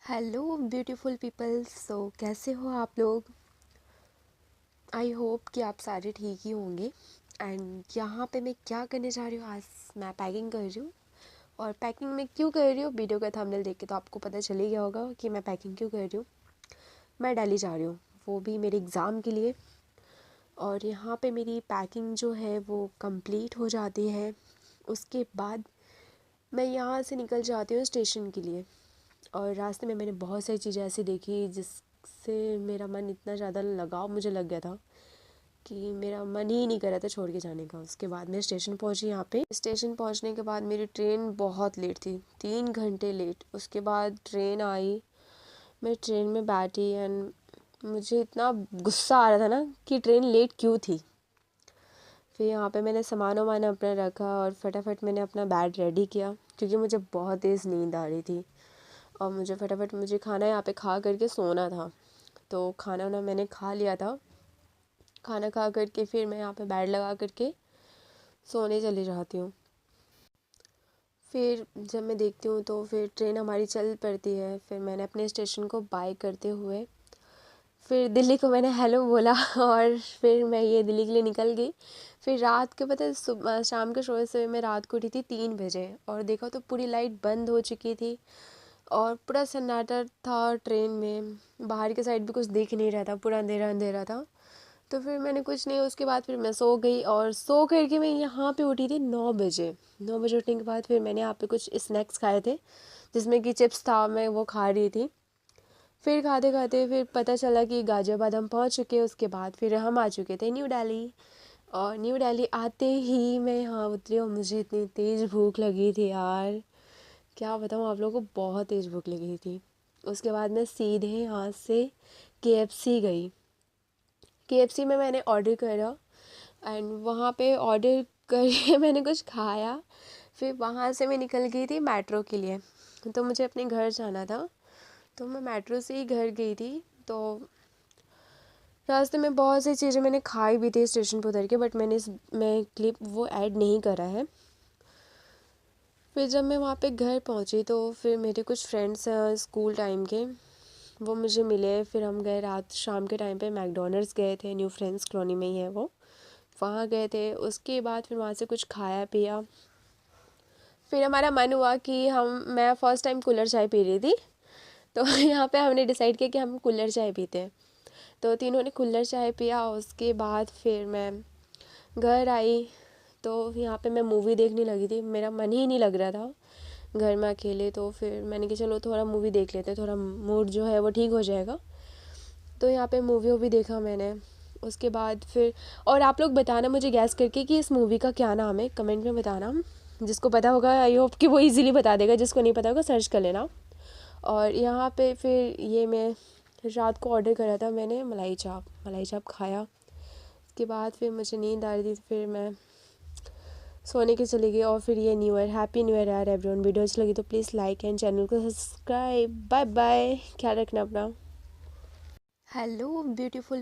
Hello beautiful people. कैसे हो आप लोग? आई होप कि आप सारे ठीक ही होंगे। एंड यहाँ पे मैं क्या करने जा रही हूँ, आज मैं पैकिंग कर रही हूँ। और पैकिंग में क्यों कर रही हूँ, वीडियो का थंबनेल देख के तो आपको पता चल ही गया होगा कि मैं पैकिंग क्यों कर रही हूँ। मैं दिल्ली जा रही हूँ, वो भी मेरे एग्ज़ाम के लिए। और यहाँ पे मेरी पैकिंग जो है वो कंप्लीट हो जाती है। उसके बाद मैं यहाँ से निकल जाती हूँ स्टेशन के लिए। और रास्ते में मैंने बहुत सारी चीज़ें ऐसी देखी जिससे मेरा मन इतना ज़्यादा लगाव मुझे लग गया था कि मेरा मन ही नहीं कर रहा था छोड़ के जाने का। उसके बाद मैं स्टेशन पहुंची। यहाँ पे स्टेशन पहुंचने के बाद मेरी ट्रेन बहुत लेट थी, 3 घंटे लेट। उसके बाद ट्रेन आई, मैं ट्रेन में बैठी एंड मुझे इतना गुस्सा आ रहा था ना कि ट्रेन लेट क्यों थी। फिर यहाँ पे मैंने सामान वामान अपना रखा और फटाफट मैंने अपना बैग रेडी किया क्योंकि मुझे बहुत तेज़ नींद आ रही थी। और मुझे खाना यहाँ पे खा करके सोना था। तो खाना वाना मैंने खा लिया था। खाना खा करके फिर मैं यहाँ पे बेड लगा करके सोने चली जाती हूँ। फिर जब मैं देखती हूँ तो फिर ट्रेन हमारी चल पड़ती है। फिर मैंने अपने स्टेशन को बाय करते हुए फिर दिल्ली को मैंने हेलो बोला और फिर मैं ये दिल्ली के लिए निकल गई। फिर रात के पता है सुबह शाम के शो से मैं रात को उठी थी 3 बजे और देखा तो पूरी लाइट बंद हो चुकी थी और पूरा सन्नाटा था ट्रेन में। बाहर के साइड भी कुछ दिख नहीं रहा था, पूरा अंधेरा अंधेरा था। तो फिर मैंने कुछ नहीं, उसके बाद फिर मैं सो गई और सो करके मैं यहाँ पे उठी थी 9 बजे। 9 बजे उठने के बाद फिर मैंने यहाँ पे कुछ स्नैक्स खाए थे जिसमें कि चिप्स था, मैं वो खा रही थी। फिर खाते खाते फिर पता चला कि गाज़ियाबाद हम पहुँच चुके। उसके बाद फिर हम आ चुके थे न्यू दिल्ली। और न्यू दिल्ली आते ही मैं यहाँ उतरी और मुझे इतनी तेज़ भूख लगी थी यार, क्या बताऊँ आप लोगों को, बहुत तेज़ भूख लगी थी। उसके बाद मैं सीधे यहाँ से KFC गई। KFC में मैंने ऑर्डर करा एंड वहाँ पे ऑर्डर करके मैंने कुछ खाया। फिर वहाँ से मैं निकल गई थी मेट्रो के लिए। तो मुझे अपने घर जाना था, तो मैं मेट्रो से ही घर गई थी। तो रास्ते में बहुत सी चीज़ें मैंने खाई भी थी स्टेशन पर उतर के, बट मैं क्लिप वो ऐड नहीं करा है। फिर जब मैं वहाँ पे घर पहुँची तो फिर मेरे कुछ फ्रेंड्स स्कूल टाइम के वो मुझे मिले। फिर हम गए रात शाम के टाइम पे मैकडोनल्ड्स गए थे, न्यू फ्रेंड्स कॉलोनी में ही है वो, वहाँ गए थे। उसके बाद फिर वहाँ से कुछ खाया पिया। फिर हमारा मन हुआ कि मैं फ़र्स्ट टाइम कुल्हड़ चाय पी रही थी, तो यहाँ पे हमने डिसाइड किया कि हम कुल्हड़ चाय पीते हैं। तो तीनों ने कुल्हड़ चाय पिया। उसके बाद फिर मैं घर आई तो यहाँ पे मैं मूवी देखने लगी थी। मेरा मन ही नहीं लग रहा था घर में अकेले, तो फिर मैंने कहा चलो थोड़ा मूवी देख लेते हैं, थोड़ा मूड जो है वो ठीक हो जाएगा। तो यहाँ पे मूवी भी देखा मैंने। उसके बाद फिर, और आप लोग बताना मुझे गैस करके कि इस मूवी का क्या नाम है, कमेंट में बताना। जिसको पता होगा आई होप कि वो इजीली बता देगा, जिसको नहीं पता होगा सर्च कर लेना। और यहाँ पे फिर ये मैं रात को ऑर्डर करा था मैंने मलाई चाप खाया। उसके बाद फिर मुझे नींद आ रही थी, फिर मैं सोने के चली गई। और फिर ये new year, happy new year यार एवरीवन। वीडियो अच्छी लगी तो प्लीज़ लाइक एंड चैनल को सब्सक्राइब। बाय बाय, ख्याल रखना अपना। Hello beautiful